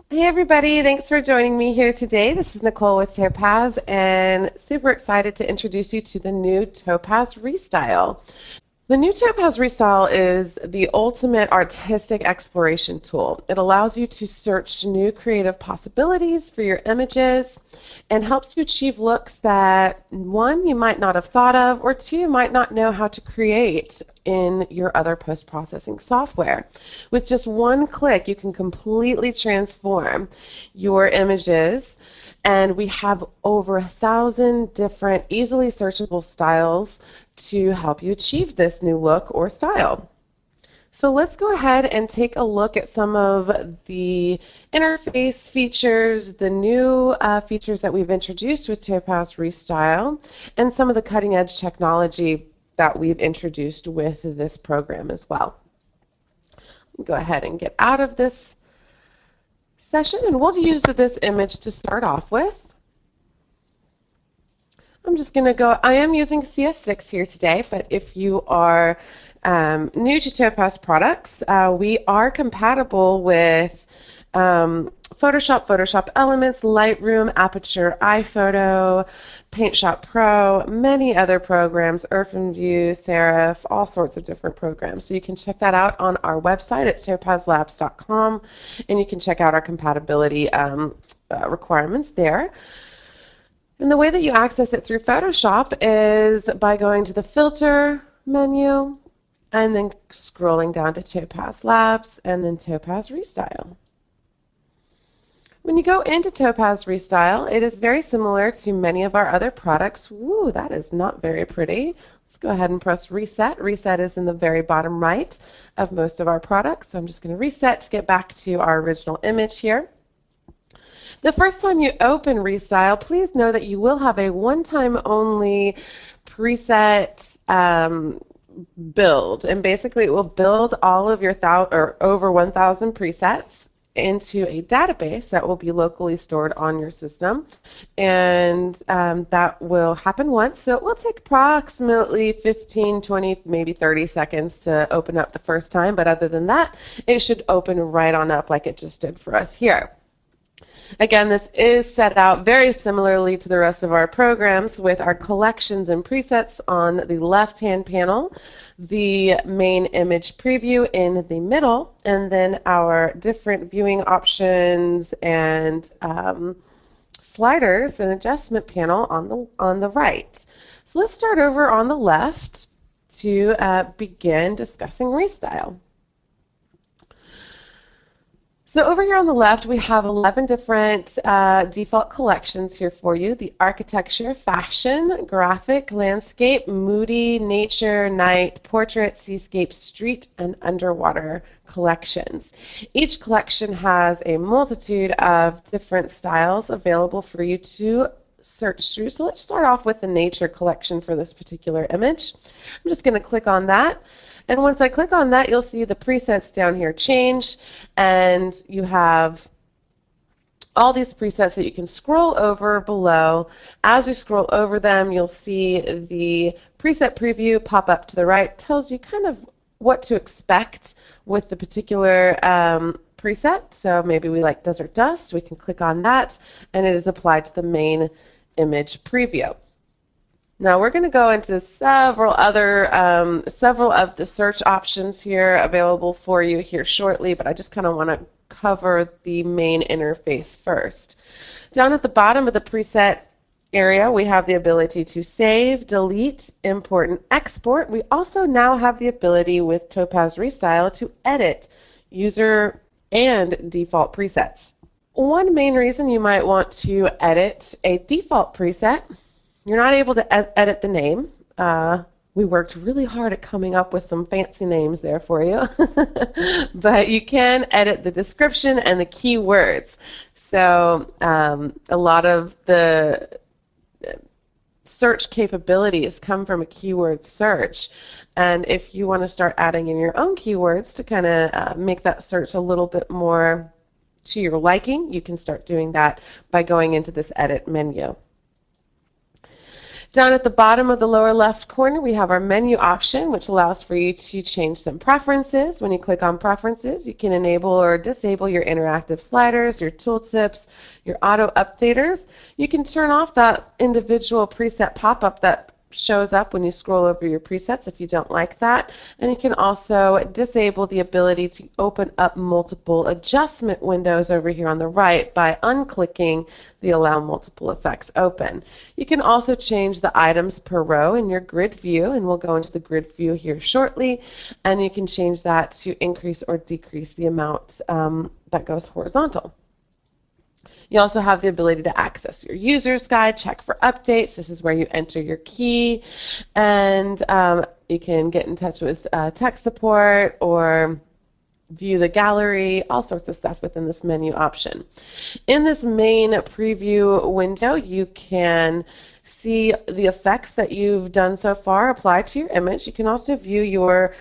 Hey everybody, thanks for joining me here today. This is Nichole with Topaz and super excited to introduce you to the new Topaz ReStyle. The new Topaz ReStyle is the ultimate artistic exploration tool. It allows you to search new creative possibilities for your images and helps you achieve looks that, one, you might not have thought of, or two, you might not know how to create in your other post-processing software. With just one click, you can completely transform your images, and we have over 1,000 different easily searchable styles to help you achieve this new look or style. So let's go ahead and take a look at some of the interface features, the new features that we've introduced with Topaz ReStyle, and some of the cutting edge technology that we've introduced with this program as well. Go ahead and get out of this session, and we'll use this image to start off with. I'm just going to go, I am using CS6 here today, but if you are new to Topaz products, we are compatible with Photoshop, Photoshop Elements, Lightroom, Aperture, iPhoto, PaintShop Pro, many other programs, OpenView, Serif, all sorts of different programs. So you can check that out on our website at topazlabs.com, and you can check out our compatibility requirements there. And the way that you access it through Photoshop is by going to the Filter menu and then scrolling down to Topaz Labs and then Topaz ReStyle. When you go into Topaz ReStyle, it is very similar to many of our other products. Woo, that is not very pretty. Let's go ahead and press Reset. Reset is in the very bottom right of most of our products. So I'm just going to reset to get back to our original image here. The first time you open ReStyle, please know that you will have a one-time only preset build, and basically it will build all of your over 1,000 presets into a database that will be locally stored on your system, and that will happen once. So it will take approximately 15, 20, maybe 30 seconds to open up the first time, but other than that, it should open right on up like it just did for us here. Again, this is set out very similarly to the rest of our programs with our collections and presets on the left-hand panel, the main image preview in the middle, and then our different viewing options and sliders and adjustment panel on the right. So let's start over on the left to begin discussing ReStyle. So over here on the left, we have 11 different default collections here for you. The architecture, fashion, graphic, landscape, moody, nature, night, portrait, seascape, street, and underwater collections. Each collection has a multitude of different styles available for you to search through. So let's start off with the nature collection for this particular image. I'm just going to click on that. And once I click on that, you'll see the presets down here change, and you have all these presets that you can scroll over below. As you scroll over them, you'll see the preset preview pop up to the right. It tells you kind of what to expect with the particular preset. So maybe we like desert dust. We can click on that, and it is applied to the main image preview. Now we're going to go into several of the search options here available for you here shortly, but I just kind of want to cover the main interface first. Down at the bottom of the preset area, we have the ability to save, delete, import, and export. We also now have the ability with Topaz ReStyle to edit user and default presets. One main reason you might want to edit a default preset, you're not able to edit the name. We worked really hard at coming up with some fancy names there for you. But you can edit the description and the keywords. So a lot of the search capabilities come from a keyword search. And if you want to start adding in your own keywords to kind of make that search a little bit more to your liking, you can start doing that by going into this edit menu. Down at the bottom of the lower left corner, we have our menu option, which allows for you to change some preferences. When you click on preferences, you can enable or disable your interactive sliders, your tooltips, your auto updaters. You can turn off that individual preset pop-up that shows up when you scroll over your presets if you don't like that. And you can also disable the ability to open up multiple adjustment windows over here on the right by unclicking the Allow Multiple Effects Open. You can also change the items per row in your grid view, and we'll go into the grid view here shortly, and you can change that to increase or decrease the amount that goes horizontal. You also have the ability to access your user's guide, check for updates. This is where you enter your key, and you can get in touch with tech support or view the gallery, all sorts of stuff within this menu option. In this main preview window, you can see the effects that you've done so far applied to your image. You can also view your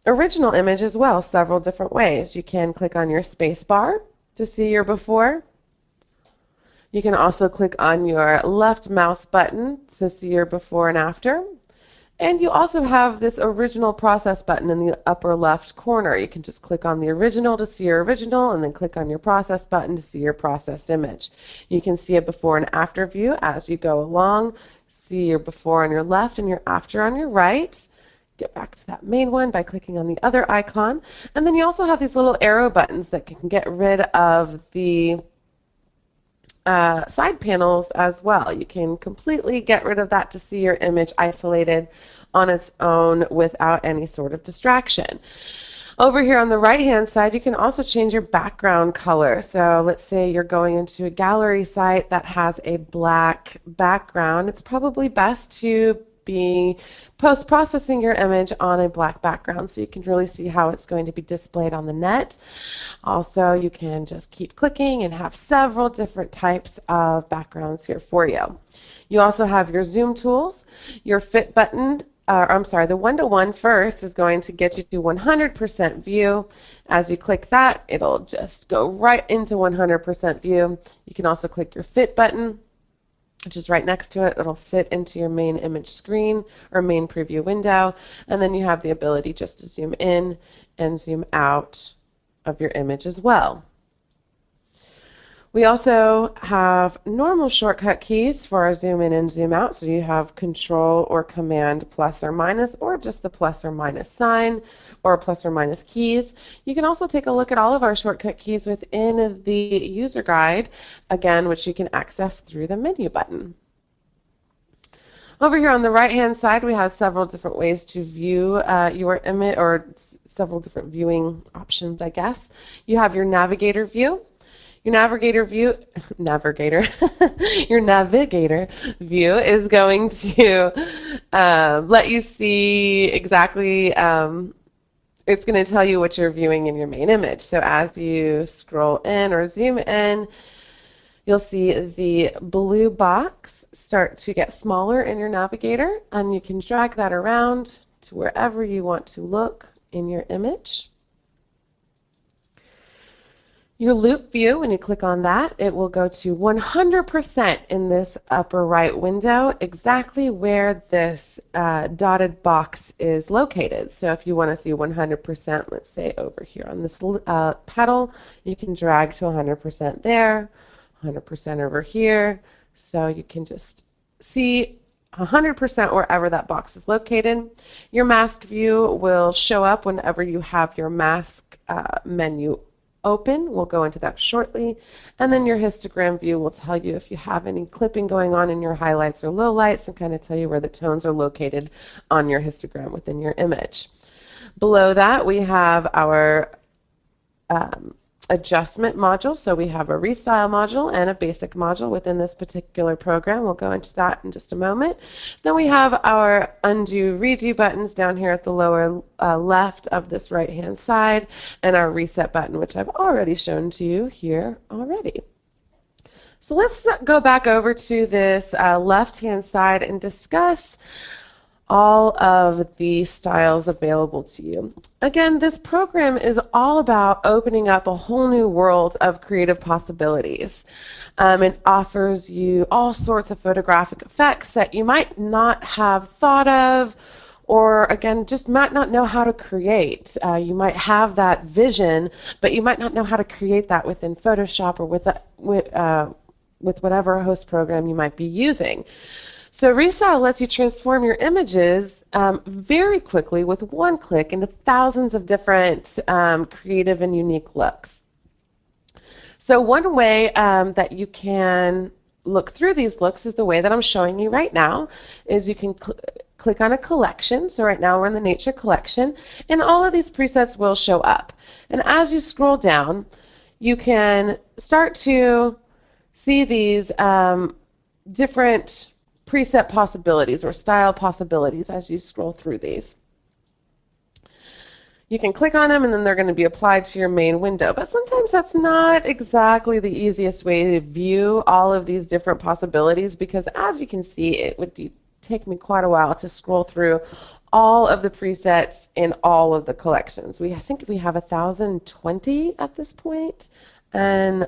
original image as well, several different ways. You can click on your space bar to see your before. You can also click on your left mouse button to see your before and after. And you also have this original process button in the upper left corner. You can just click on the original to see your original, and then click on your process button to see your processed image. You can see a before and after view as you go along. See your before on your left and your after on your right. Get back to that main one by clicking on the other icon. And then you also have these little arrow buttons that can get rid of the side panels as well. You can completely get rid of that to see your image isolated on its own without any sort of distraction. Over here on the right hand side, you can also change your background color. So let's say you're going into a gallery site that has a black background. It's probably best to be post-processing your image on a black background so you can really see how it's going to be displayed on the net. Also, you can just keep clicking and have several different types of backgrounds here for you. You also have your zoom tools, your fit button. The 1-to-1 first is going to get you to 100% view. As you click that, it'll just go right into 100% view. You can also click your fit button, which is right next to it. It'll fit into your main image screen or main preview window. And then you have the ability just to zoom in and zoom out of your image as well. We also have normal shortcut keys for our zoom in and zoom out. So you have Control or Command plus or minus, or just the plus or minus sign, or plus or minus keys. You can also take a look at all of our shortcut keys within the user guide, again, which you can access through the menu button. Over here on the right hand side, we have several different ways to view your image, or several different viewing options, I guess. You have your navigator view. Your navigator view view is going to let you see exactly, it's going to tell you what you're viewing in your main image. So as you scroll in or zoom in, you'll see the blue box start to get smaller in your navigator, and you can drag that around to wherever you want to look in your image. Your loop view, when you click on that, it will go to 100% in this upper right window, exactly where this dotted box is located. So if you want to see 100%, let's say over here on this pedal, you can drag to 100% there, 100% over here. So you can just see 100% wherever that box is located. Your mask view will show up whenever you have your mask menu open. We'll go into that shortly. And then your histogram view will tell you if you have any clipping going on in your highlights or lowlights, and kind of tell you where the tones are located on your histogram within your image. Below that, we have our adjustment module. So we have a ReStyle module and a basic module within this particular program. We'll go into that in just a moment. Then we have our undo, redo buttons down here at the lower left of this right-hand side, and our reset button, which I've already shown to you here already. So let's go back over to this left-hand side and discuss all of the styles available to you. Again, this program is all about opening up a whole new world of creative possibilities. It offers you all sorts of photographic effects that you might not have thought of, or again, just might not know how to create. You might have that vision, but you might not know how to create that within Photoshop or with whatever host program you might be using. So ReStyle lets you transform your images very quickly with one click into thousands of different creative and unique looks. So one way that you can look through these looks is the way that I'm showing you right now, is you can click on a collection. So right now we're in the nature collection, and all of these presets will show up. And as you scroll down, you can start to see these different preset possibilities or style possibilities as you scroll through these. You can click on them and then they're going to be applied to your main window. But sometimes that's not exactly the easiest way to view all of these different possibilities, because as you can see, it would take me quite a while to scroll through all of the presets in all of the collections. I think we have 1,020 at this point, and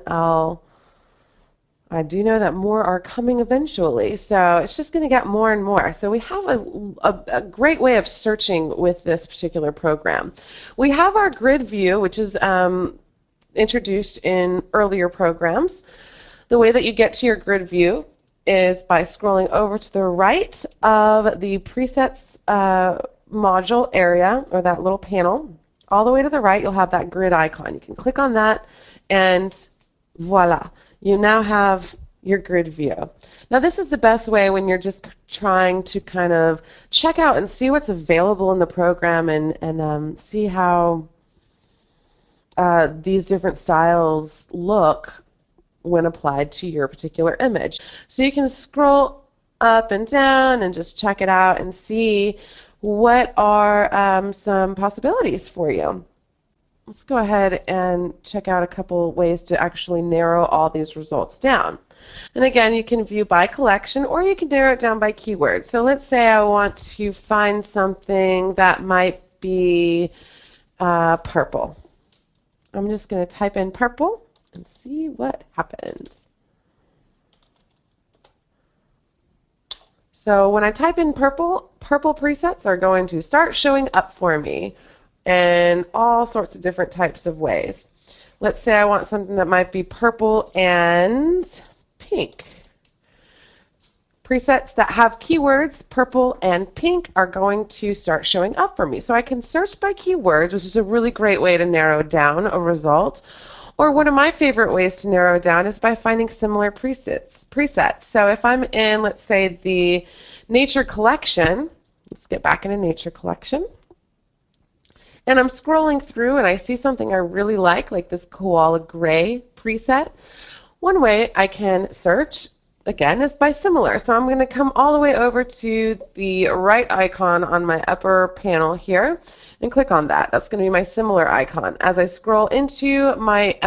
I do know that more are coming eventually, so it's just going to get more and more. So we have a great way of searching with this particular program. We have our grid view, which is introduced in earlier programs. The way that you get to your grid view is by scrolling over to the right of the presets module area, or that little panel. All the way to the right, you'll have that grid icon. You can click on that, and voila. You now have your grid view. Now this is the best way when you're just trying to kind of check out and see what's available in the program and see how these different styles look when applied to your particular image. So you can scroll up and down and just check it out and see what are some possibilities for you. Let's go ahead and check out a couple ways to actually narrow all these results down. And again, you can view by collection, or you can narrow it down by keyword. So let's say I want to find something that might be purple. I'm just going to type in purple and see what happens. So when I type in purple, purple presets are going to start showing up for me in all sorts of different types of ways. Let's say I want something that might be purple and pink. Presets that have keywords purple and pink are going to start showing up for me. So I can search by keywords, which is a really great way to narrow down a result. Or one of my favorite ways to narrow down is by finding similar presets. So if I'm in, let's say, the nature collection, let's get back into nature collection, and I'm scrolling through and I see something I really like this koala gray preset. One way I can search, again, is by similar. So I'm going to come all the way over to the right icon on my upper panel here and click on that. That's going to be my similar icon. As I scroll into my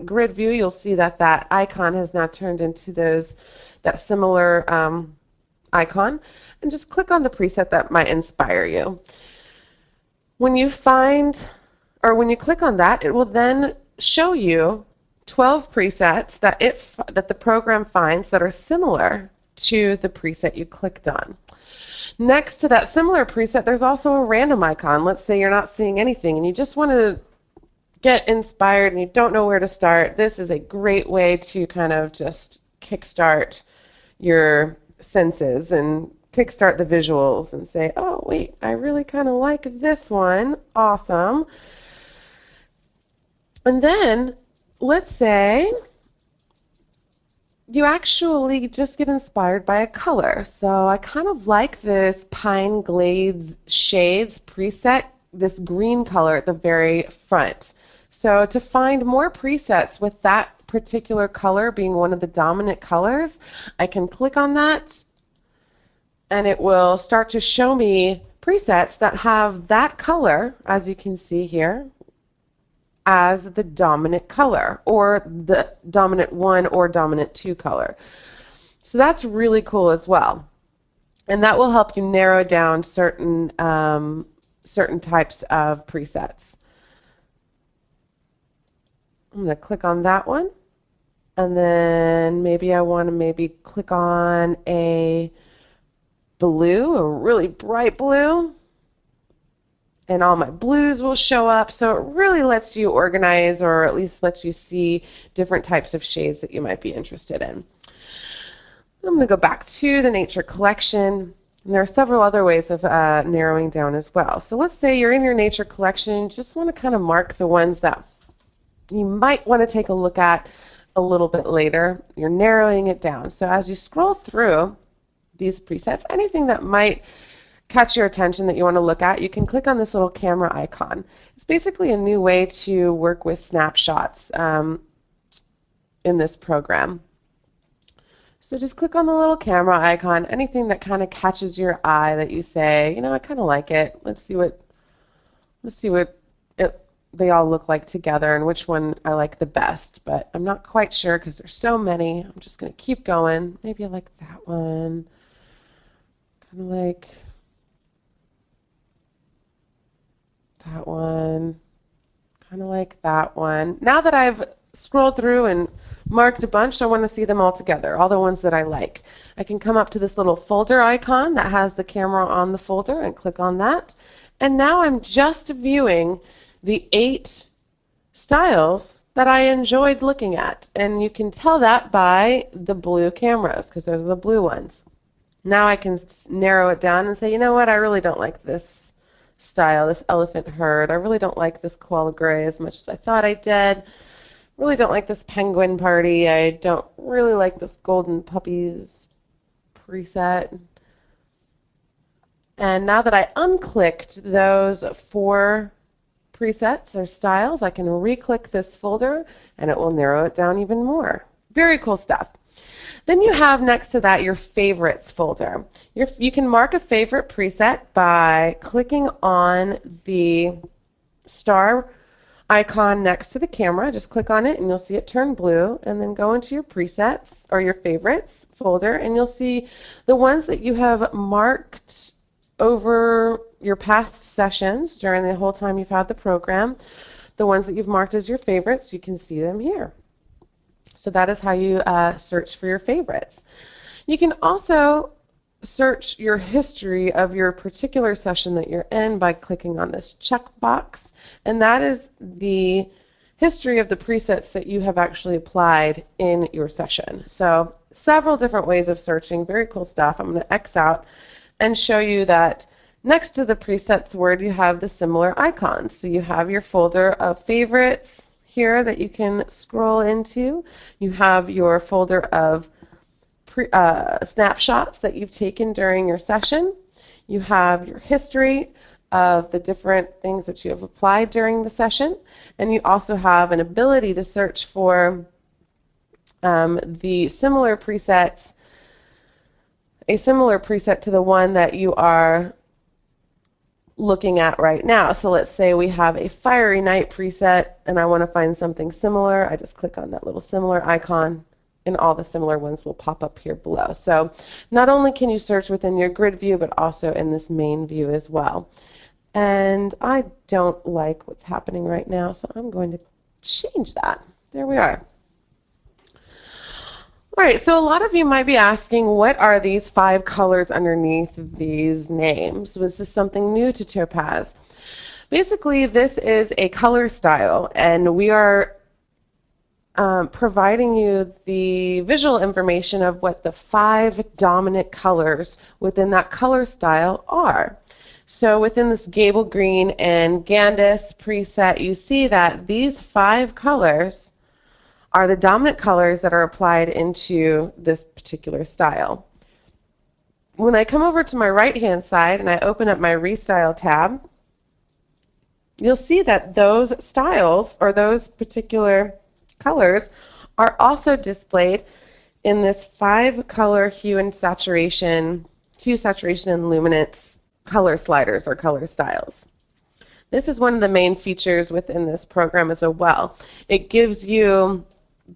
grid view, you'll see that that icon has now turned into that similar icon. And just click on the preset that might inspire you. When you click on that, it will then show you 12 presets that the program finds that are similar to the preset you clicked on. Next to that similar preset, there's also a random icon. Let's say you're not seeing anything and you just want to get inspired and you don't know where to start. This is a great way to kind of just kickstart your senses and kickstart the visuals and say, oh, wait, I really kind of like this one. Awesome. And then let's say you actually just get inspired by a color. So I kind of like this Pine Glades Shades preset, this green color at the very front. So to find more presets with that particular color being one of the dominant colors, I can click on that and it will start to show me presets that have that color, as you can see here, as the dominant color, or the dominant 1 or dominant 2 color. So that's really cool as well. And that will help you narrow down certain types of presets. I'm going to click on that one. And then maybe I want to click on a blue, a really bright blue. And all my blues will show up. So it really lets you organize, or at least lets you see different types of shades that you might be interested in. I'm going to go back to the nature collection. And there are several other ways of narrowing down as well. So let's say you're in your nature collection, just want to kind of mark the ones that you might want to take a look at a little bit later. You're narrowing it down. So as you scroll through these presets, anything that might catch your attention that you want to look at, you can click on this little camera icon. It's basically a new way to work with snapshots in this program. So just click on the little camera icon, anything that kind of catches your eye that you say, you know, I kind of like it. Let's see what they all look like together and which one I like the best. But I'm not quite sure because there's so many. I'm just going to keep going. Maybe I like that one. Kind of like that one. Kind of like that one. Now that I've scrolled through and marked a bunch, I want to see them all together, all the ones that I like. I can come up to this little folder icon that has the camera on the folder and click on that. And now I'm just viewing the 8 styles that I enjoyed looking at. And you can tell that by the blue cameras, because those are the blue ones. Now I can narrow it down and say, you know what, I really don't like this style, this elephant herd. I really don't like this koala gray as much as I thought I did. Really don't like this penguin party. I don't really like this golden puppies preset. And now that I unclicked those 4 presets or styles, I can re-click this folder and it will narrow it down even more. Very cool stuff. Then you have next to that your favorites folder. You can mark a favorite preset by clicking on the star icon next to the camera. Just click on it and you'll see it turn blue, and then go into your presets or your favorites folder and you'll see the ones that you have marked over your past sessions during the whole time you've had the program. The ones that you've marked as your favorites, you can see them here. So that is how you search for your favorites. You can also search your history of your particular session that you're in by clicking on this checkbox, and that is the history of the presets that you have actually applied in your session. So several different ways of searching, very cool stuff. I'm going to X out and show you that next to the presets word you have the similar icons. So you have your folder of favorites here that you can scroll into. You have your folder of snapshots that you've taken during your session. You have your history of the different things that you have applied during the session. And you also have an ability to search for the similar presets, a similar preset to the one that you are looking at right now. So let's say we have a fiery night preset and I want to find something similar. I just click on that little similar icon and all the similar ones will pop up here below. So not only can you search within your grid view, but also in this main view as well. And I don't like what's happening right now, so I'm going to change that. There we are. All right, so a lot of you might be asking, what are these 5 colors underneath these names? Was this something new to Topaz? Basically, this is a color style, and we are providing you the visual information of what the 5 dominant colors within that color style are. So within this Gable Green and Gandis preset, you see that these 5 colors are the dominant colors that are applied into this particular style. When I come over to my right-hand side and I open up my ReStyle tab, you'll see that those styles, or those particular colors, are also displayed in this 5-color hue, saturation, and luminance color sliders or color styles. This is one of the main features within this program as well. It gives you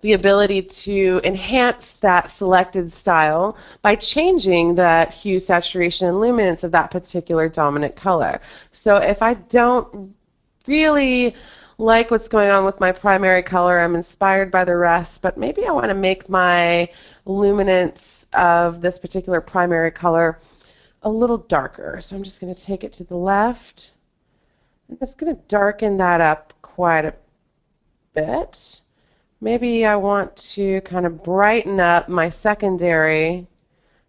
the ability to enhance that selected style by changing that hue, saturation, and luminance of that particular dominant color. So if I don't really like what's going on with my primary color, I'm inspired by the rest, but maybe I want to make my luminance of this particular primary color a little darker. So I'm just going to take it to the left. I'm just going to darken that up quite a bit. Maybe I want to kind of brighten up my secondary.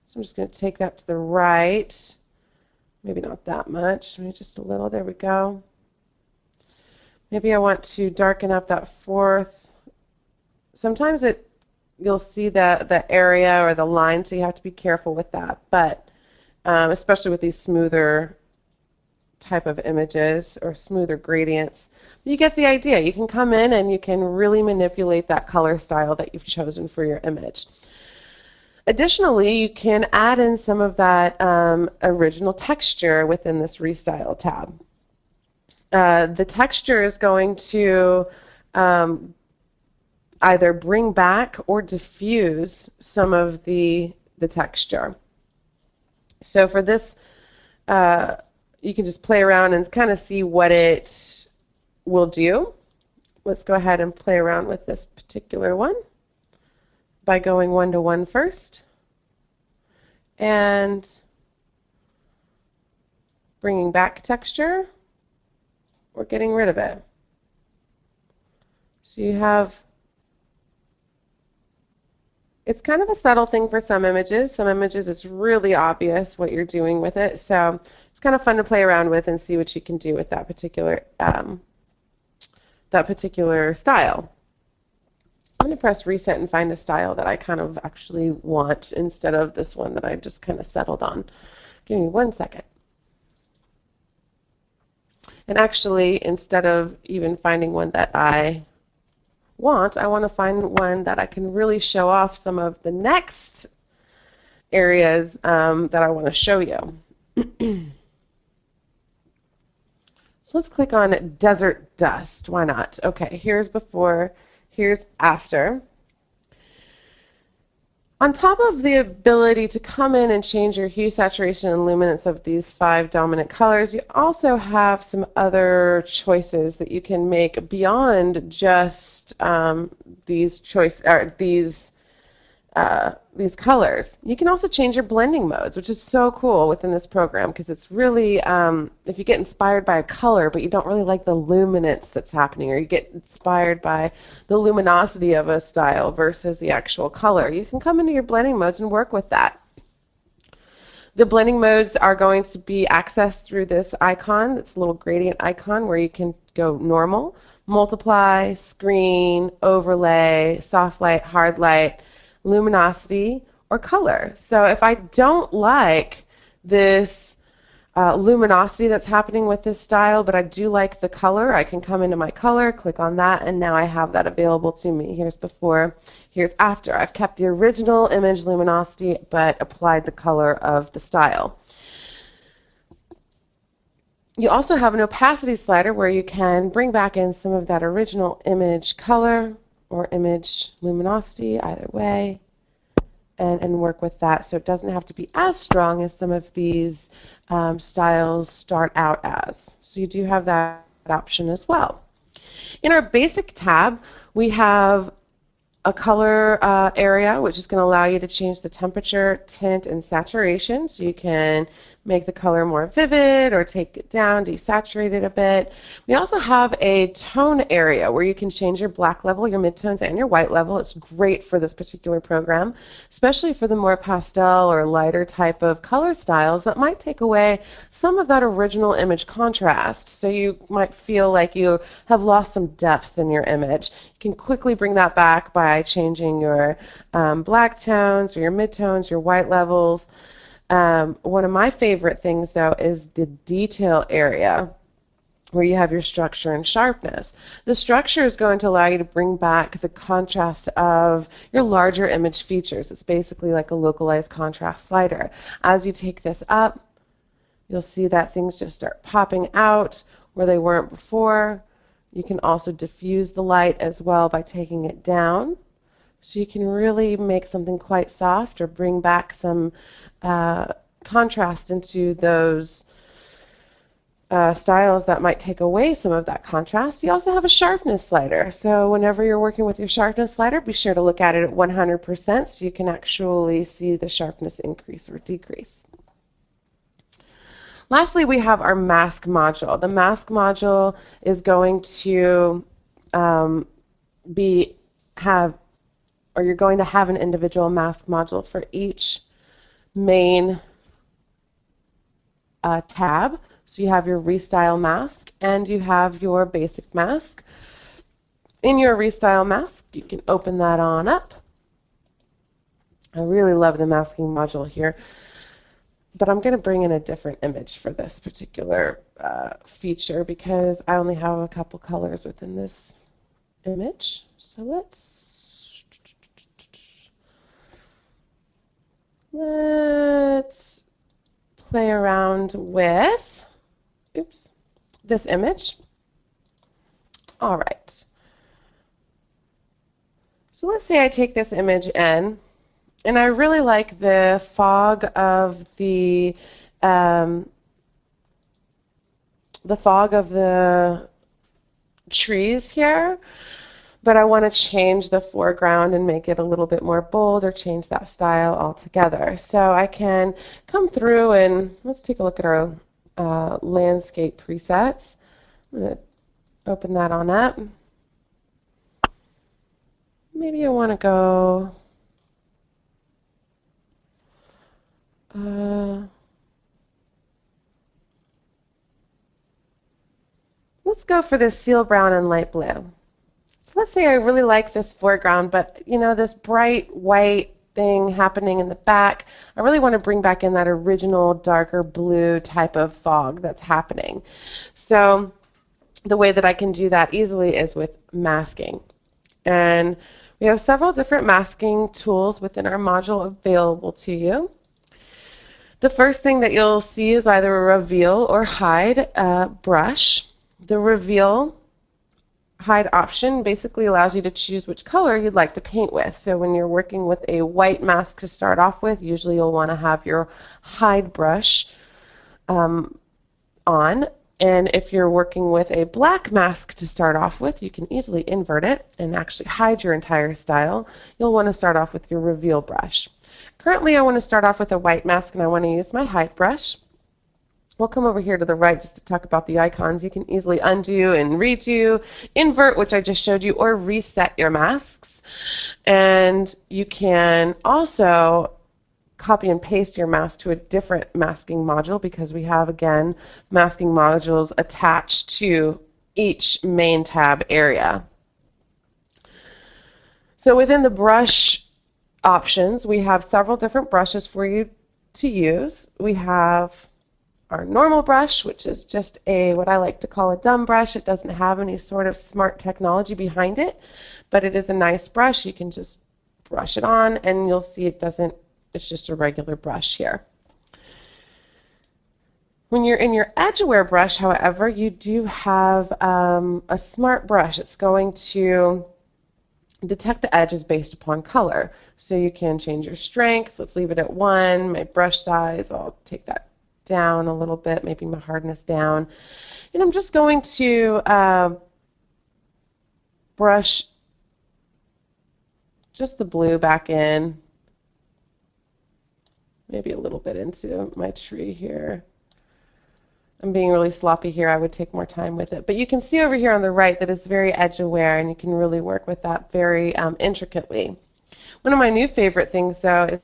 So I'm just going to take that to the right. Maybe not that much, maybe just a little. There we go. Maybe I want to darken up that fourth. Sometimes you'll see the area or the line, so you have to be careful with that. But especially with these smoother type of images or smoother gradients, you get the idea. You can come in and you can really manipulate that color style that you've chosen for your image. Additionally, you can add in some of that original texture within this ReStyle tab. The texture is going to either bring back or diffuse some of the texture. So for this, you can just play around and kind of see what it will do. Let's go ahead and play around with this particular one by going 1 to 1 first and bringing back texture or getting rid of it. So you have, it's kind of a subtle thing for some images. Some images it's really obvious what you're doing with it. So it's kind of fun to play around with and see what you can do with that particular style. I'm going to press reset and find a style that I kind of actually want instead of this one that I just kind of settled on. Give me 1 second. And actually, instead of even finding one that I want to find one that I can really show off some of the next areas that I want to show you. So let's click on Desert Dust. Why not? Okay, here's before, here's after. On top of the ability to come in and change your hue, saturation, and luminance of these 5 dominant colors, you also have some other choices that you can make beyond just these colors. You can also change your blending modes, which is so cool within this program because it's really, if you get inspired by a color but you don't really like the luminance that's happening, or you get inspired by the luminosity of a style versus the actual color, you can come into your blending modes and work with that. The blending modes are going to be accessed through this icon, this little gradient icon where you can go normal, multiply, screen, overlay, soft light, hard light, luminosity, or color. So if I don't like this luminosity that's happening with this style, but I do like the color, I can come into my color, click on that, and now I have that available to me. Here's before, here's after. I've kept the original image luminosity, but applied the color of the style. You also have an opacity slider where you can bring back in some of that original image color or image luminosity, either way, and work with that so it doesn't have to be as strong as some of these styles start out as. So you do have that option as well. In our basic tab, we have a color area, which is going to allow you to change the temperature, tint, and saturation. So you can make the color more vivid or take it down, desaturate it a bit. We also have a tone area where you can change your black level, your midtones, and your white level. It's great for this particular program, especially for the more pastel or lighter type of color styles that might take away some of that original image contrast. So you might feel like you have lost some depth in your image. You can quickly bring that back by changing your black tones or your midtones, your white levels. One of my favorite things, though, is the detail area where you have your structure and sharpness. The structure is going to allow you to bring back the contrast of your larger image features. It's basically like a localized contrast slider. As you take this up, you'll see that things just start popping out where they weren't before. You can also diffuse the light as well by taking it down. So you can really make something quite soft or bring back some contrast into those styles that might take away some of that contrast. You also have a sharpness slider. So whenever you're working with your sharpness slider, be sure to look at it at 100% so you can actually see the sharpness increase or decrease. Lastly, we have our mask module. The mask module is going to you're going to have an individual mask module for each main tab. So you have your ReStyle mask and you have your basic mask. In your ReStyle mask, you can open that on up. I really love the masking module here, but I'm going to bring in a different image for this particular feature because I only have a couple colors within this image. So let's play around with this image. All right. So let's say I take this image in, and I really like the fog of the trees here, but I want to change the foreground and make it a little bit more bold or change that style altogether. So I can come through and let's take a look at our landscape presets. I'm going to open that on up. Maybe I want to go let's go for this seal brown and light blue. So let's say I really like this foreground, but you know, this bright white thing happening in the back, I really want to bring back in that original darker blue type of fog that's happening. So the way that I can do that easily is with masking. And we have several different masking tools within our module available to you. The first thing that you'll see is either a reveal or hide brush. The reveal hide option basically allows you to choose which color you'd like to paint with. So when you're working with a white mask to start off with, usually you'll want to have your hide brush on. And if you're working with a black mask to start off with, you can easily invert it and actually hide your entire style. You'll want to start off with your reveal brush. Currently, I want to start off with a white mask, and I want to use my hide brush. We'll come over here to the right just to talk about the icons. You can easily undo and redo, invert, which I just showed you, or reset your masks. And you can also copy and paste your mask to a different masking module because we have, again, masking modules attached to each main tab area. So within the brush options, we have several different brushes for you to use. We have our normal brush, which is just what I like to call a dumb brush. It doesn't have any sort of smart technology behind it, but it is a nice brush. You can just brush it on and you'll see it's just a regular brush here. When you're in your edgeware brush, however, you do have a smart brush. It's going to detect the edges based upon color. So you can change your strength. Let's leave it at 1. My brush size, I'll take that down a little bit, maybe my hardness down. And I'm just going to brush just the blue back in, maybe a little bit into my tree here. I'm being really sloppy here. I would take more time with it. But you can see over here on the right that it's very edge aware, and you can really work with that very intricately. One of my new favorite things, though, is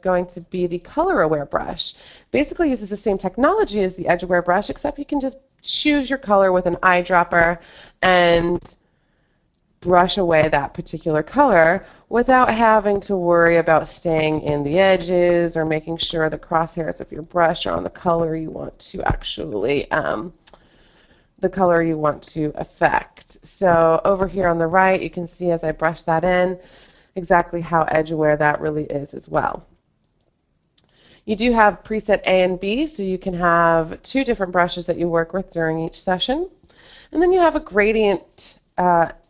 going to be the color aware brush. Basically uses the same technology as the edge aware brush, except you can just choose your color with an eyedropper and brush away that particular color without having to worry about staying in the edges or making sure the crosshairs of your brush are on the color you want to actually affect. So over here on the right, you can see as I brush that in exactly how edge aware that really is as well. You do have preset A and B, so you can have 2 different brushes that you work with during each session. And then you have a gradient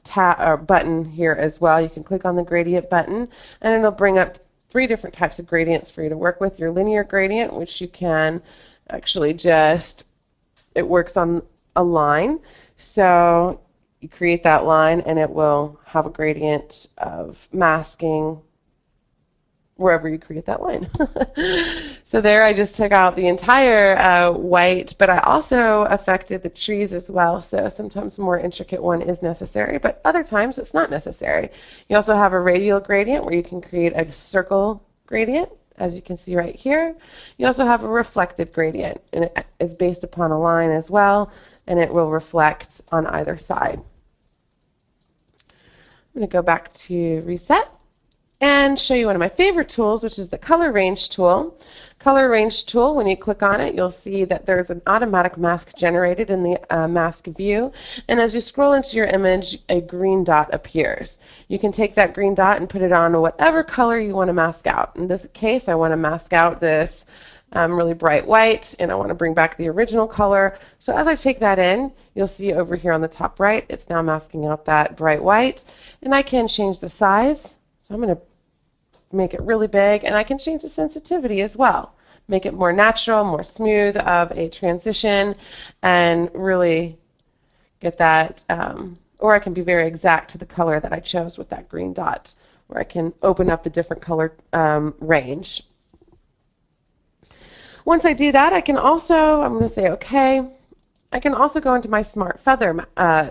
tab or button here as well. You can click on the gradient button, and it'll bring up 3 different types of gradients for you to work with. Your linear gradient, which you can actually just, it works on a line. So you create that line, and it will have a gradient of masking wherever you create that line. So there I just took out the entire white, but I also affected the trees as well. So sometimes a more intricate one is necessary, but other times it's not necessary. You also have a radial gradient where you can create a circle gradient, as you can see right here. You also have a reflected gradient, and it is based upon a line as well, and it will reflect on either side. I'm going to go back to Reset and show you one of my favorite tools, which is the Color Range tool. Color Range tool, when you click on it, you'll see that there's an automatic mask generated in the mask view. And as you scroll into your image, a green dot appears. You can take that green dot and put it on whatever color you want to mask out. In this case, I want to mask out this really bright white, and I want to bring back the original color. So as I take that in, you'll see over here on the top right, it's now masking out that bright white. And I can change the size. So I'm going to make it really big, and I can change the sensitivity as well. Make it more natural, more smooth of a transition, and really get that, or I can be very exact to the color that I chose with that green dot, where I can open up the different color range. Once I do that, I can also, I'm going to say OK. I can also go into my Smart Feather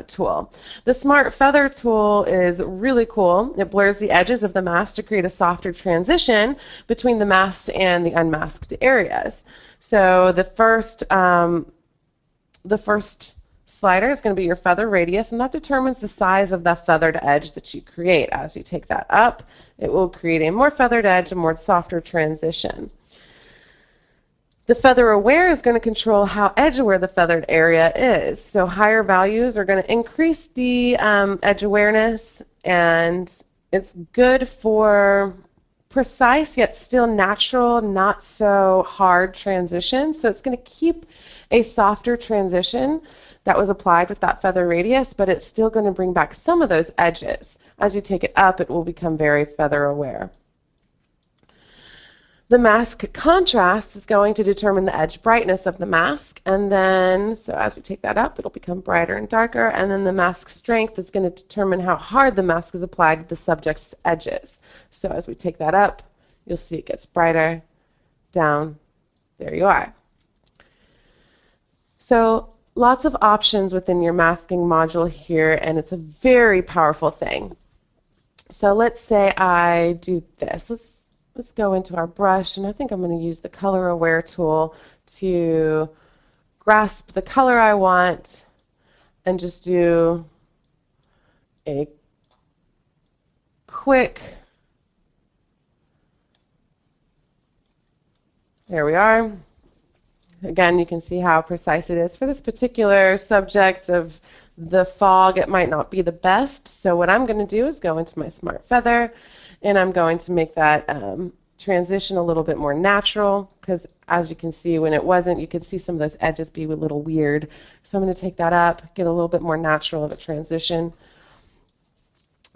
tool. The Smart Feather tool is really cool. It blurs the edges of the mask to create a softer transition between the masked and the unmasked areas. So the first slider is going to be your feather radius, and that determines the size of the feathered edge that you create. As you take that up, it will create a more feathered edge, a more softer transition. The feather aware is going to control how edge aware the feathered area is. So higher values are going to increase the edge awareness, and it's good for precise yet still natural, not so hard transitions. So it's going to keep a softer transition that was applied with that feather radius, but it's still going to bring back some of those edges. As you take it up, it will become very feather aware. The mask contrast is going to determine the edge brightness of the mask, and then, so as we take that up, it'll become brighter and darker, and then the mask strength is going to determine how hard the mask is applied to the subject's edges. So as we take that up, you'll see it gets brighter, down, there you are. So lots of options within your masking module here, and it's a very powerful thing. So let's say I do this. Let's go into our brush, and I think I'm going to use the Color Aware tool to grasp the color I want and just do a quick, there we are. Again, you can see how precise it is. For this particular subject of the fog, it might not be the best. So what I'm going to do is go into my Smart Feather, and I'm going to make that transition a little bit more natural, because as you can see, when it wasn't, you could see some of those edges be a little weird. So I'm going to take that up, get a little bit more natural of a transition.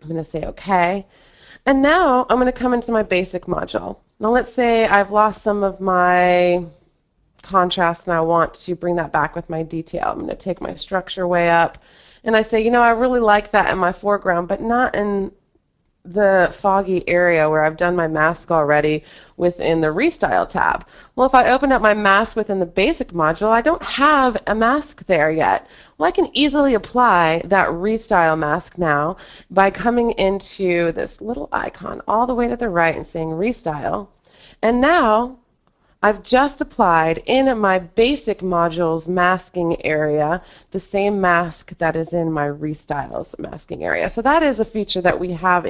I'm going to say OK. And now I'm going to come into my basic module. Now let's say I've lost some of my contrast and I want to bring that back with my detail. I'm going to take my structure way up, and I say, you know, I really like that in my foreground, but not in the foggy area where I've done my mask already within the ReStyle tab. Well, if I open up my mask within the basic module, I don't have a mask there yet. Well, I can easily apply that ReStyle mask now by coming into this little icon all the way to the right and saying ReStyle. And now I've just applied in my basic module's masking area the same mask that is in my ReStyle's masking area. So that is a feature that we have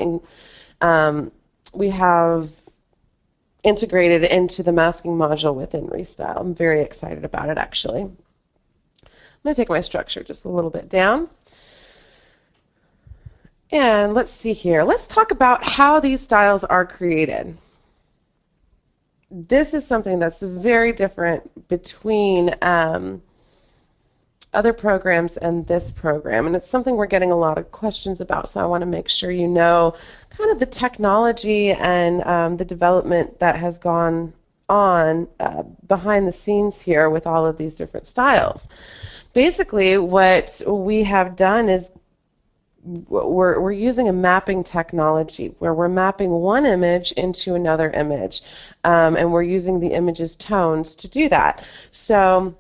integrated into the masking module within ReStyle. I'm very excited about it, actually. I'm going to take my structure just a little bit down. And let's see here. Let's talk about how these styles are created. This is something that's very different between other programs and this program. And it's something we're getting a lot of questions about, so I want to make sure you know kind of the technology and the development that has gone on behind the scenes here with all of these different styles. Basically, what we have done is we're using a mapping technology where we're mapping one image into another image, and we're using the image's tones to do that. So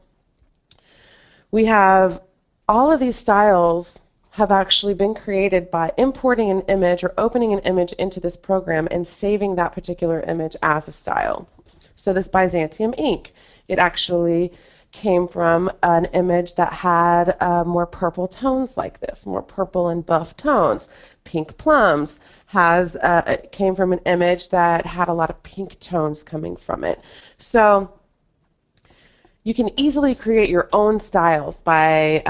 we have all of these styles have actually been created by importing an image or opening an image into this program and saving that particular image as a style. So this Byzantium ink, it actually came from an image that had more purple tones like this, more purple and buff tones. Pink plums it came from an image that had a lot of pink tones coming from it. So you can easily create your own styles by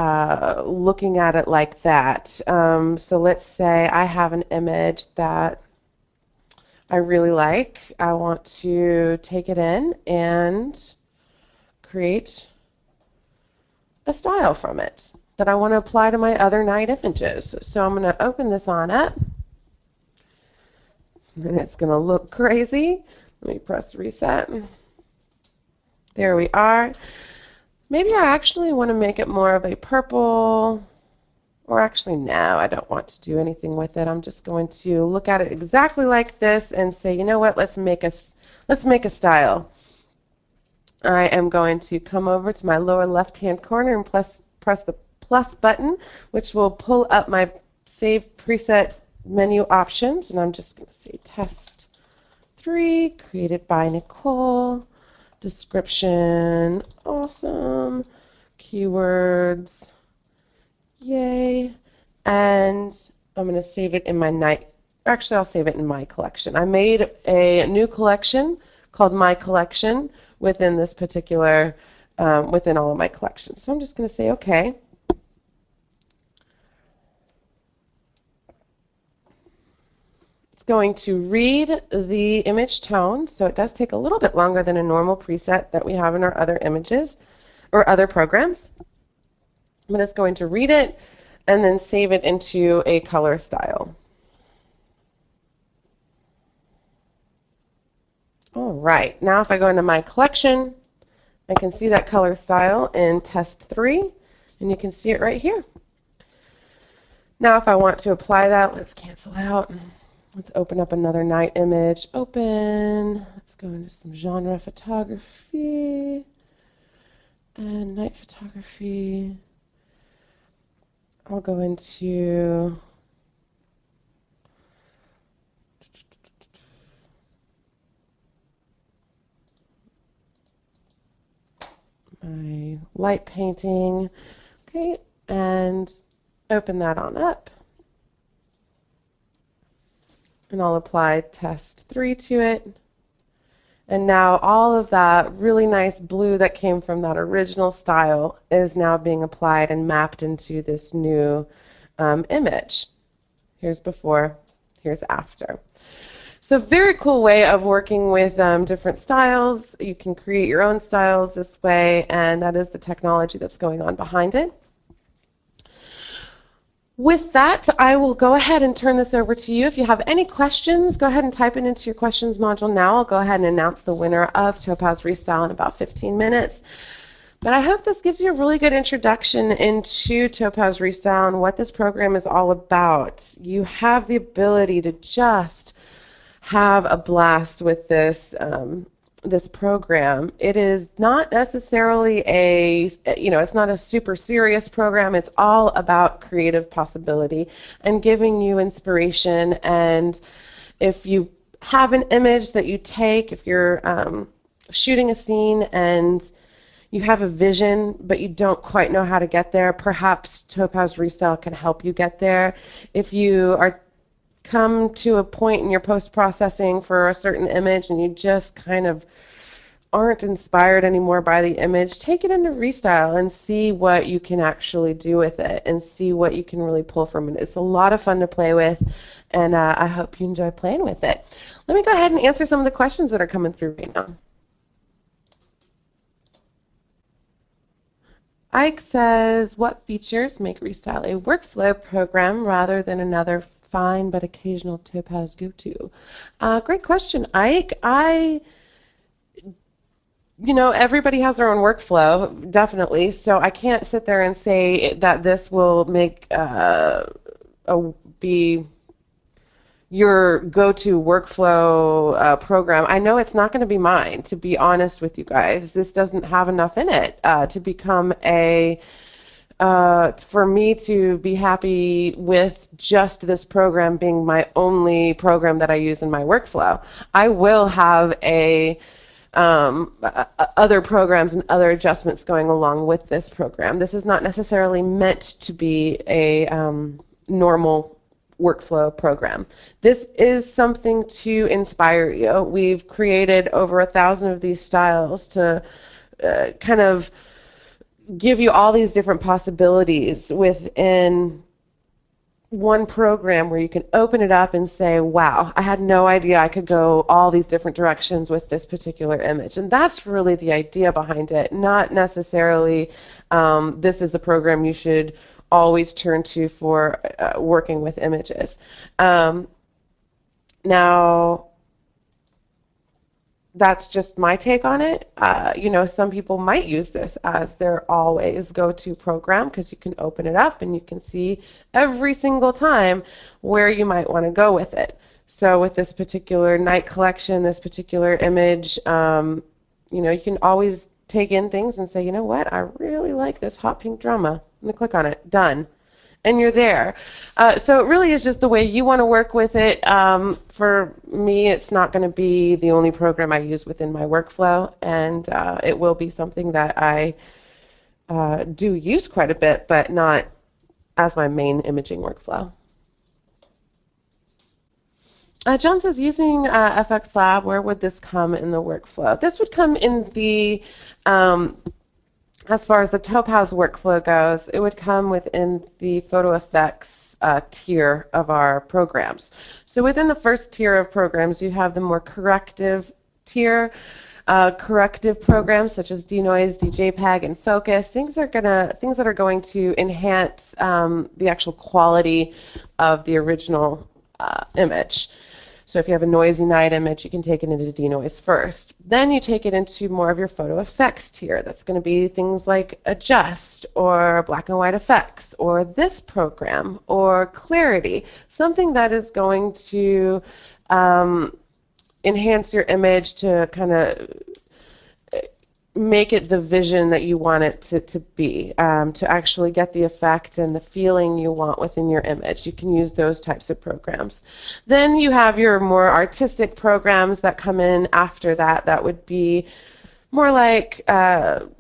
looking at it like that. So let's say I have an image that I really like. I want to take it in and create a style from it that I want to apply to my other night images. So I'm going to open this on up, and it's going to look crazy. Let me press reset. There we are. Maybe I actually want to make it more of a purple, or actually no, I don't want to do anything with it. I'm just going to look at it exactly like this and say, you know what, let's make a style. I am going to come over to my lower left-hand corner and press the plus button, which will pull up my Save Preset menu options. And I'm just going to say Test 3, created by Nichole. Description, awesome. Keywords, yay. And I'm going to save it in my actually I'll save it in my collection. I made a new collection called My Collection within this particular, within all of my collections. So I'm just going to say OK. It's going to read the image tone, so it does take a little bit longer than a normal preset that we have in our other images or other programs. But it's going to read it and then save it into a color style. All right, now if I go into my collection, I can see that color style in Test 3, and you can see it right here. Now if I want to apply that, let's cancel out. Let's open up another night image. Open. Let's go into some genre photography and night photography. I'll go into my light painting. Okay, and open that on up. And I'll apply Test 3 to it. And now all of that really nice blue that came from that original style is now being applied and mapped into this new image. Here's before, here's after. So very cool way of working with different styles. You can create your own styles this way, and that is the technology that's going on behind it. With that, I will go ahead and turn this over to you. If you have any questions, go ahead and type it into your questions module now. I'll go ahead and announce the winner of Topaz ReStyle in about 15 minutes. But I hope this gives you a really good introduction into Topaz ReStyle and what this program is all about. You have the ability to just have a blast with this this program. It is not necessarily it's not a super serious program. It's all about creative possibility and giving you inspiration. And if you have an image that you take, if you're shooting a scene and you have a vision but you don't quite know how to get there, perhaps Topaz ReStyle can help you get there. If you are come to a point in your post-processing for a certain image and you just kind of aren't inspired anymore by the image, take it into ReStyle and see what you can actually do with it and see what you can really pull from it. It's a lot of fun to play with, and I hope you enjoy playing with it. Let me go ahead and answer some of the questions that are coming through right now. Ike says, what features make ReStyle a workflow program rather than another fine but occasional Topaz go-to? Great question, Ike. Everybody has their own workflow, definitely. So I can't sit there and say that this will make be your go-to workflow program. I know it's not going to be mine, to be honest with you guys. This doesn't have enough in it to become for me to be happy with just this program being my only program that I use in my workflow. I will have other programs and other adjustments going along with this program. This is not necessarily meant to be a normal workflow program. This is something to inspire you. We've created over 1,000 of these styles to kind of give you all these different possibilities within one program where you can open it up and say, wow, I had no idea I could go all these different directions with this particular image. And that's really the idea behind it, not necessarily this is the program you should always turn to for working with images. Now, that's just my take on it. Some people might use this as their always go-to program because you can open it up and you can see every single time where you might want to go with it. So with this particular night collection, this particular image, you can always take in things and say, you know what, I really like this hot pink drama. I'm going to click on it. Done. And you're there. So it really is just the way you want to work with it. For me, it's not going to be the only program I use within my workflow, and it will be something that I do use quite a bit, but not as my main imaging workflow. John says, using FX Lab, where would this come in the workflow? This would come in the as far as the Topaz workflow goes, it would come within the photo effects tier of our programs. So within the first tier of programs, you have the more corrective tier, corrective programs such as denoise, djpeg, and focus. Things that are going to enhance the actual quality of the original image. So if you have a noisy night image, you can take it into denoise first. Then you take it into more of your photo effects tier. That's going to be things like adjust or black and white effects or this program or clarity, something that is going to enhance your image to kind of make it the vision that you want it to be, to actually get the effect and the feeling you want within your image. You can use those types of programs. Then you have your more artistic programs that come in after that. That would be more like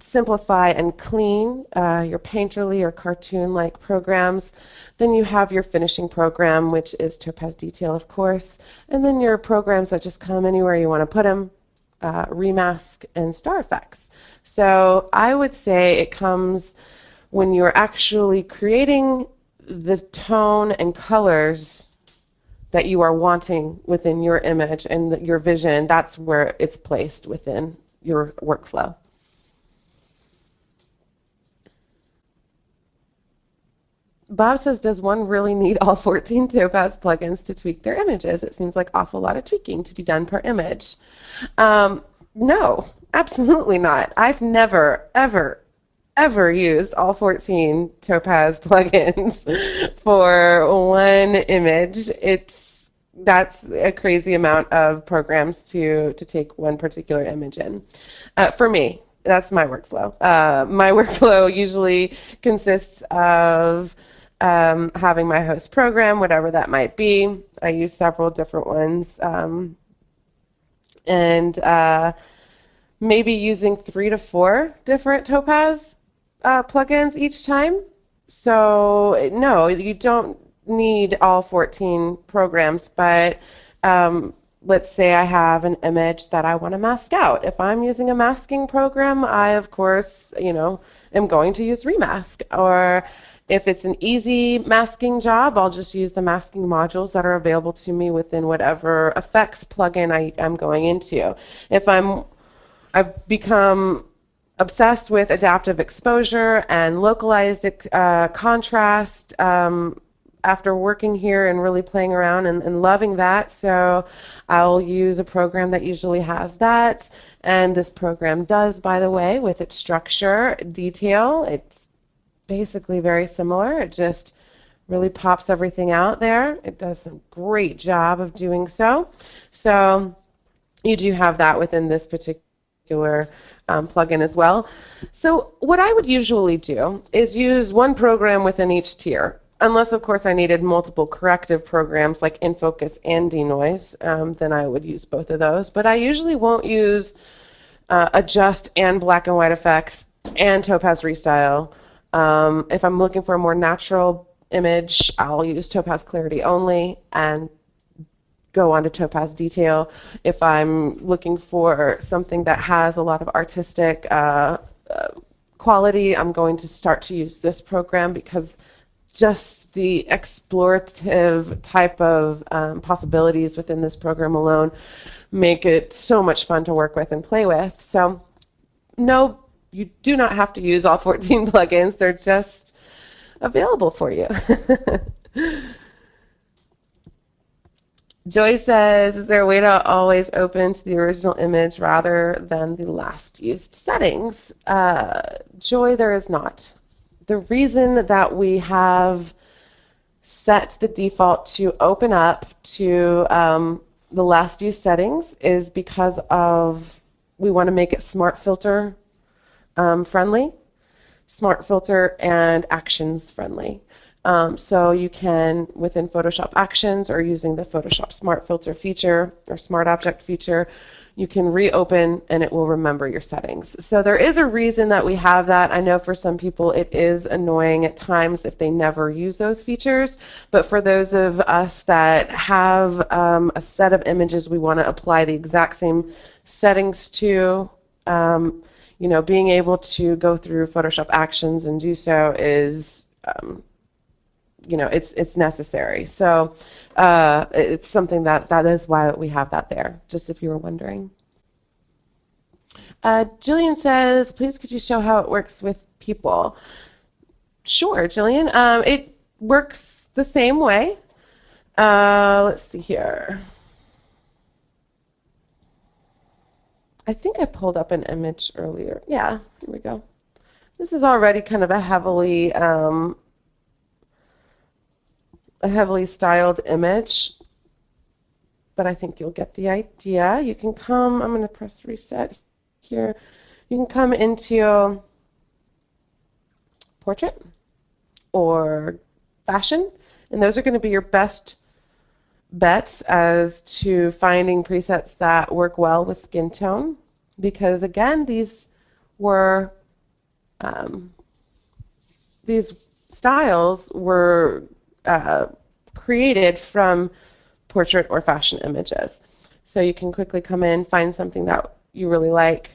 Simplify and Clean, your painterly or cartoon-like programs. Then you have your finishing program, which is Topaz Detail, of course. And then your programs that just come anywhere you want to put them. Remask and star effects. So I would say it comes when you're actually creating the tone and colors that you are wanting within your image and your vision. That's where it's placed within your workflow. Bob says, does one really need all 14 Topaz plugins to tweak their images? It seems like an awful lot of tweaking to be done per image. No, absolutely not. I've never, ever used all 14 Topaz plugins for one image. That's a crazy amount of programs to take one particular image in. For me, that's my workflow. My workflow usually consists of having my host program, whatever that might be. I use several different ones. And maybe using 3 to 4 different Topaz plugins each time. So no, you don't need all 14 programs, but let's say I have an image that I want to mask out. If I'm using a masking program, I, of course, am going to use Remask. Or if it's an easy masking job, I'll just use the masking modules that are available to me within whatever effects plugin I'm going into. If I've become obsessed with adaptive exposure and localized contrast after working here and really playing around and loving that. So I'll use a program that usually has that. And this program does, by the way, with its structure, detail. It's basically very similar. It just really pops everything out there. It does a great job of doing so. So you do have that within this particular plugin as well. So what I would usually do is use one program within each tier. Unless, of course, I needed multiple corrective programs like InFocus and Denoise, then I would use both of those. But I usually won't use Adjust and Black and White Effects and Topaz ReStyle. If I'm looking for a more natural image, I'll use Topaz Clarity only and go on to Topaz Detail. If I'm looking for something that has a lot of artistic quality, I'm going to start to use this program because just the explorative type of possibilities within this program alone make it so much fun to work with and play with. So no, you do not have to use all 14 plugins. They're just available for you. Joy says, is there a way to always open to the original image rather than the last used settings? Joy, there is not. The reason that we have set the default to open up to the last use settings is because of we want to make it smart filter friendly, smart filter and actions friendly. So you can, within Photoshop Actions or using the Photoshop Smart Filter feature or Smart Object feature, you can reopen and it will remember your settings. So there is a reason that we have that. I know for some people it is annoying at times if they never use those features, but for those of us that have a set of images we want to apply the exact same settings to, you know, being able to go through Photoshop Actions and do so is you know, it's necessary. So it's something that is why we have that there, just if you were wondering. Jillian says, please could you show how it works with people? Sure, Jillian. It works the same way. Let's see here. I think I pulled up an image earlier. Yeah, here we go. This is already kind of a heavily styled image, but I think you'll get the idea. You can come, I'm going to press reset here. You can come into portrait or fashion, and those are going to be your best bets as to finding presets that work well with skin tone, because again, these styles were created from portrait or fashion images. So you can quickly come in, find something that you really like,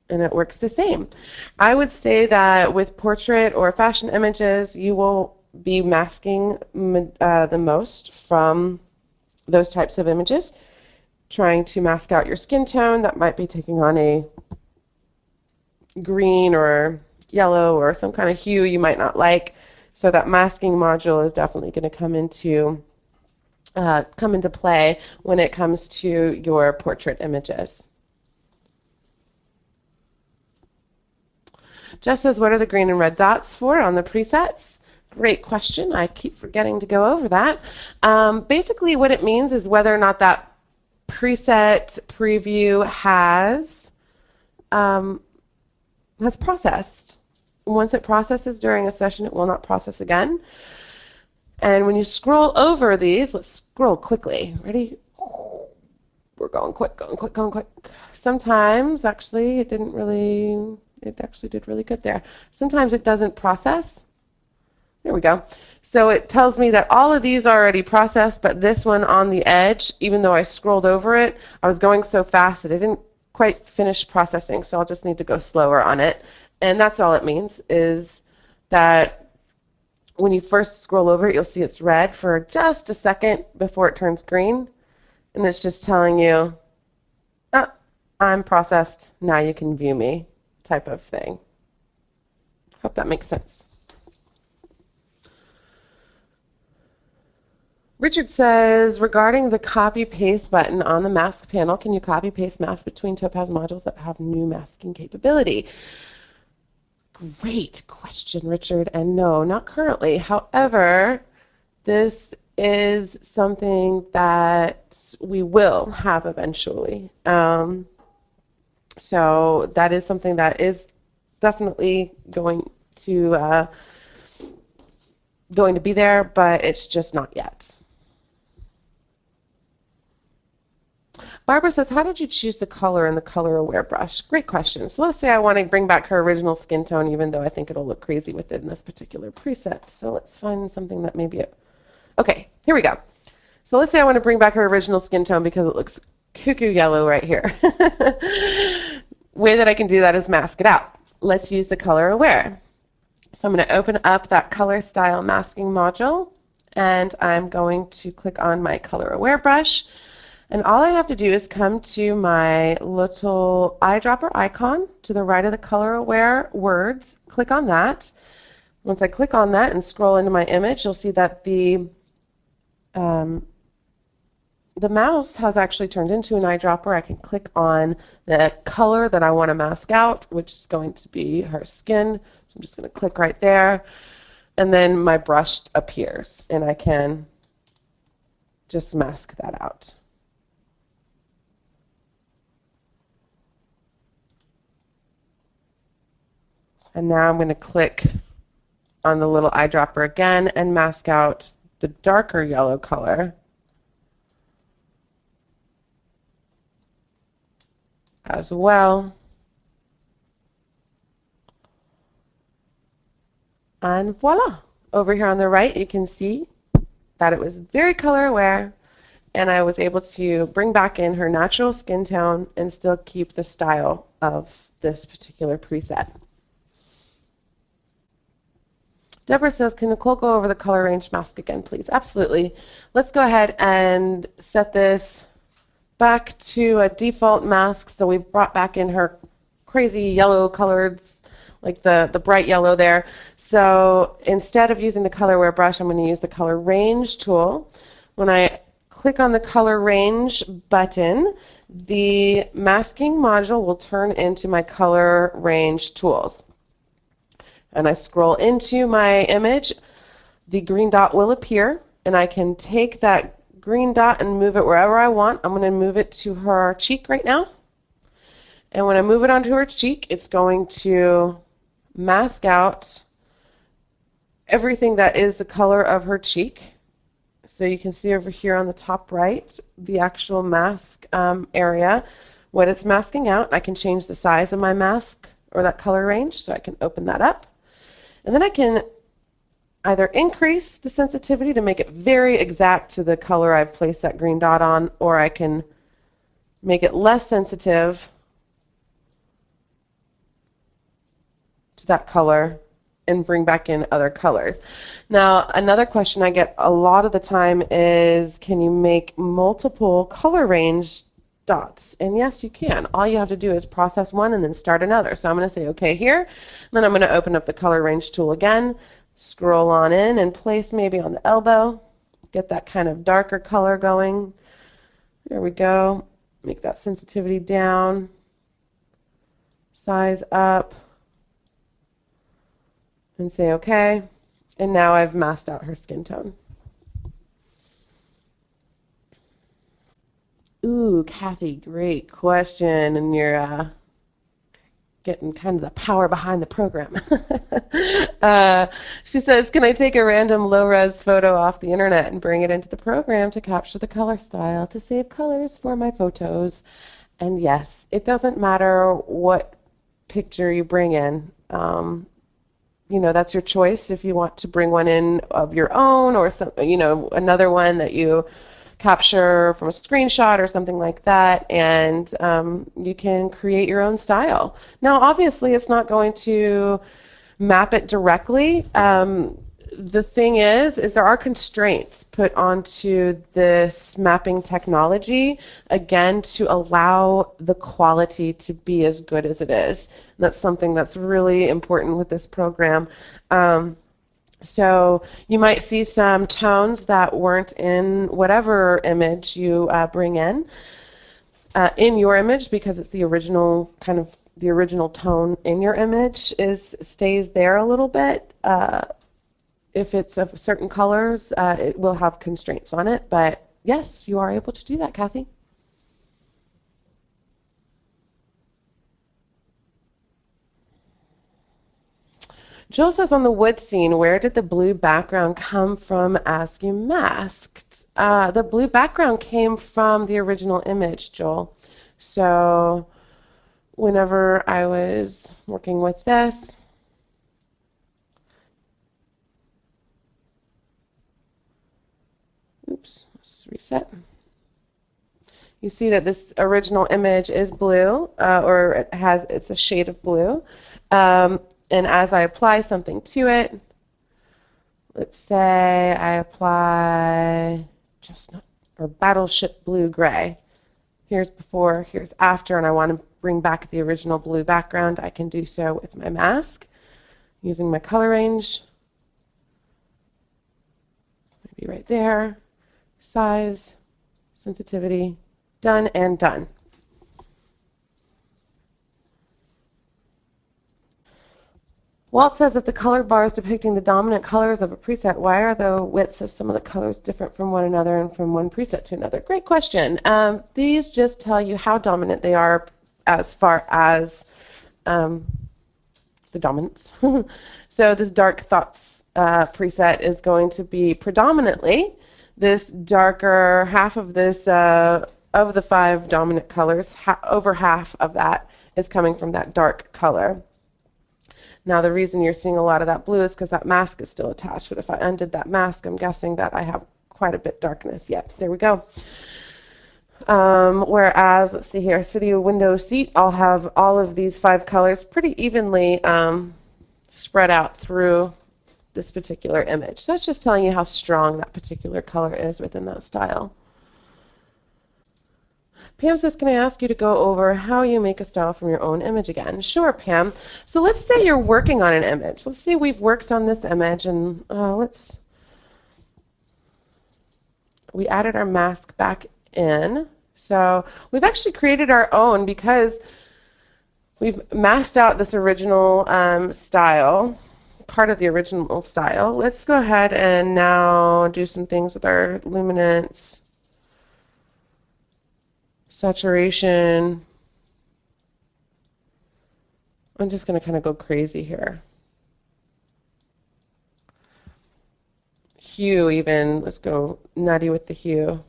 and it works the same. I would say that with portrait or fashion images, you will be masking the most from those types of images, trying to mask out your skin tone that might be taking on a green or yellow or some kind of hue you might not like. So that masking module is definitely going to come into play when it comes to your portrait images. Jess says, what are the green and red dots for on the presets? Great question. I keep forgetting to go over that. Basically what it means is whether or not that preset preview has processed. Once it processes during a session, it will not process again. And when you scroll over these, let's scroll quickly. Ready? We're going quick, going quick, going quick. Sometimes, actually, it actually did really good there. Sometimes it doesn't process. There we go. So it tells me that all of these are already processed, but this one on the edge, even though I scrolled over it, I was going so fast that it didn't quite finish processing, so I'll just need to go slower on it. And that's all it means, is that when you first scroll over it, you'll see it's red for just a second before it turns green. And it's just telling you, oh, I'm processed, now you can view me type of thing. Hope that makes sense. Richard says, regarding the copy-paste button on the mask panel, can you copy-paste masks between Topaz modules that have new masking capability? Great question, Richard, and no, not currently. However, this is something that we will have eventually. So that is something that is definitely going to be there, but it's just not yet. Barbara says, how did you choose the color in the color aware brush? Great question. So let's say I want to bring back her original skin tone, even though I think it'll look crazy with it in this particular preset. So let's find something that maybe okay, here we go. So let's say I want to bring back her original skin tone because it looks cuckoo yellow right here. Way that I can do that is mask it out. Let's use the color aware. So I'm going to open up that color style masking module, and I'm going to click on my color aware brush. And all I have to do is come to my little eyedropper icon to the right of the color aware words, click on that. Once I click on that and scroll into my image, you'll see that the mouse has actually turned into an eyedropper. I can click on the color that I want to mask out, which is going to be her skin. So I'm just going to click right there, and then my brush appears, and I can just mask that out. And now I'm going to click on the little eyedropper again and mask out the darker yellow color as well. And voila! Over here on the right, you can see that it was very color aware, and I was able to bring back in her natural skin tone and still keep the style of this particular preset. Deborah says, can Nichole go over the color range mask again, please? Absolutely. Let's go ahead and set this back to a default mask. So we've brought back in her crazy yellow colored, like the bright yellow there. So instead of using the color aware brush, I'm going to use the color range tool. When I click on the color range button, the masking module will turn into my color range tools. And I scroll into my image, the green dot will appear, and I can take that green dot and move it wherever I want. I'm going to move it to her cheek right now. And when I move it onto her cheek, it's going to mask out everything that is the color of her cheek. So you can see over here on the top right, the actual mask area, what it's masking out. I can change the size of my mask or that color range, so I can open that up. And then I can either increase the sensitivity to make it very exact to the color I've placed that green dot on, or I can make it less sensitive to that color and bring back in other colors. Now, another question I get a lot of the time is, can you make multiple color range dots? And yes, you can. All you have to do is process one and then start another. So I'm going to say OK here. And then I'm going to open up the color range tool again, scroll on in and place maybe on the elbow, get that kind of darker color going. There we go. Make that sensitivity down, size up, and say OK. And now I've masked out her skin tone. Ooh, Kathy, great question. And you're getting kind of the power behind the program. She says, can I take a random low-res photo off the internet and bring it into the program to capture the color style to save colors for my photos? And yes, it doesn't matter what picture you bring in. You know, that's your choice if you want to bring one in of your own, or some, you know, another one that you capture from a screenshot or something like that, and you can create your own style. Now, obviously, it's not going to map it directly. the thing is there are constraints put onto this mapping technology, again, to allow the quality to be as good as it is. And that's something that's really important with this program. So you might see some tones that weren't in whatever image you bring in your image, because it's the original the original tone in your image stays there a little bit. If it's of certain colors, it will have constraints on it. But yes, you are able to do that, Kathy. Joe says, on the wood scene, where did the blue background come from as you masked? The blue background came from the original image, Joel. So whenever I was working with this, oops, let's reset. You see that this original image is blue, or it's a shade of blue. And as I apply something to it, let's say I apply chestnut or battleship blue gray. Here's before, here's after, and I want to bring back the original blue background. I can do so with my mask using my color range. Maybe right there. Size, sensitivity, done and done. Walt says, if the color bar is depicting the dominant colors of a preset, why are the widths of some of the colors different from one another and from one preset to another? Great question. These just tell you how dominant they are as far as the dominance. So this dark thoughts preset is going to be predominantly this darker half of this, of the 5 dominant colors, over half of that is coming from that dark color. Now, the reason you're seeing a lot of that blue is because that mask is still attached. But if I undid that mask, I'm guessing that I have quite a bit darkness yet. There we go. Whereas, let's see here, city window seat, I'll have all of these 5 colors pretty evenly spread out through this particular image. So it's just telling you how strong that particular color is within that style. Pam says, can I ask you to go over how you make a style from your own image again? Sure, Pam. So let's say you're working on an image. Let's say we've worked on this image, and we added our mask back in. So we've actually created our own because we've masked out this original style, part of the original style. Let's go ahead and now do some things with our luminance, saturation. I'm just going to kind of go crazy here. Hue even. Let's go nutty with the hue.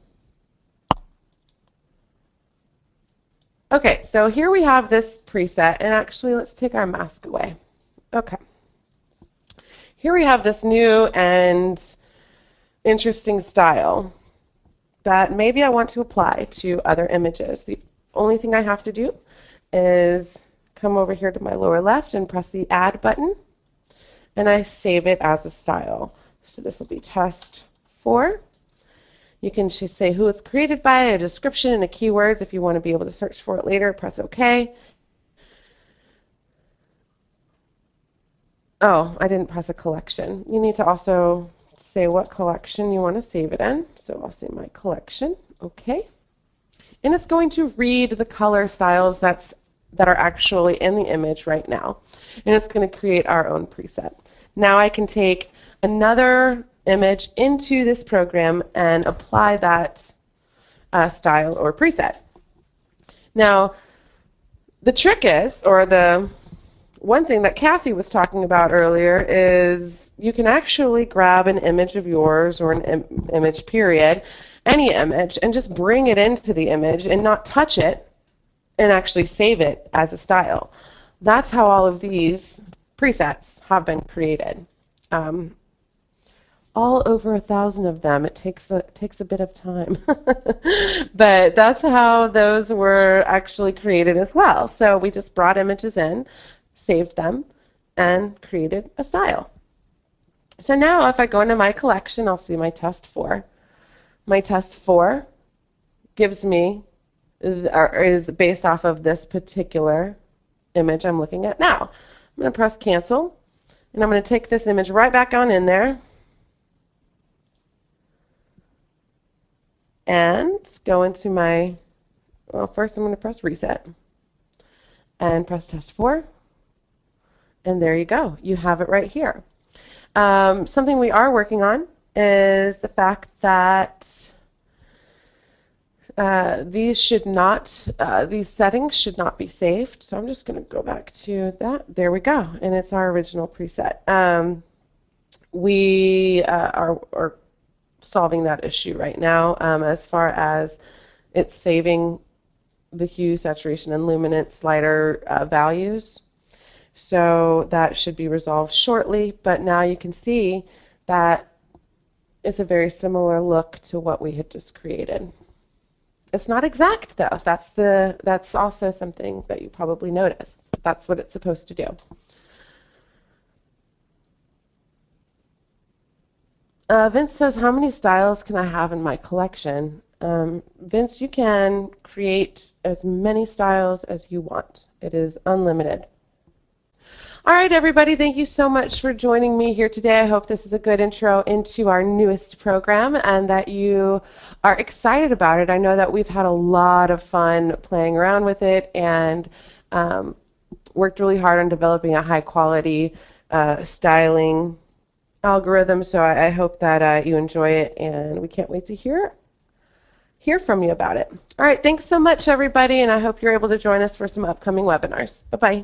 Okay, so here we have this preset, and actually let's take our mask away. Okay. Here we have this new and interesting style that maybe I want to apply to other images. The only thing I have to do is come over here to my lower left and press the Add button, and I save it as a style. So this will be test 4. You can just say who it's created by, a description, and a keywords. If you want to be able to search for it later, press OK. Oh, I didn't press a collection. You need to also say what collection you want to save it in. So I'll say my collection. OK. And it's going to read the color styles that are actually in the image right now. And it's going to create our own preset. Now I can take another image into this program and apply that style or preset. Now, the trick is, or the one thing that Kathy was talking about earlier, is you can actually grab an image of yours or an image period, any image, and just bring it into the image and not touch it and actually save it as a style. That's how all of these presets have been created. All over 1,000 of them. It takes a bit of time. But that's how those were actually created as well. So we just brought images in, saved them, and created a style. So now if I go into my collection, I'll see my test 4. My test 4 gives me, or is based off of this particular image I'm looking at now. I'm going to press cancel, and I'm going to take this image right back on in there and go into my, well, first I'm going to press reset and press test 4, and there you go. You have it right here. Something we are working on is the fact that these settings should not be saved. So I'm just going to go back to that. There we go, and it's our original preset. We are solving that issue right now as far as it's saving the hue, saturation, and luminance slider values. So that should be resolved shortly, but now you can see that it's a very similar look to what we had just created. It's not exact though. That's also something that you probably noticed. That's what it's supposed to do. Vince says, how many styles can I have in my collection? Vince, you can create as many styles as you want. It is unlimited. All right, everybody, thank you so much for joining me here today. I hope this is a good intro into our newest program and that you are excited about it. I know that we've had a lot of fun playing around with it and worked really hard on developing a high-quality styling algorithm, so I hope that you enjoy it, and we can't wait to hear from you about it. All right, thanks so much, everybody, and I hope you're able to join us for some upcoming webinars. Bye-bye.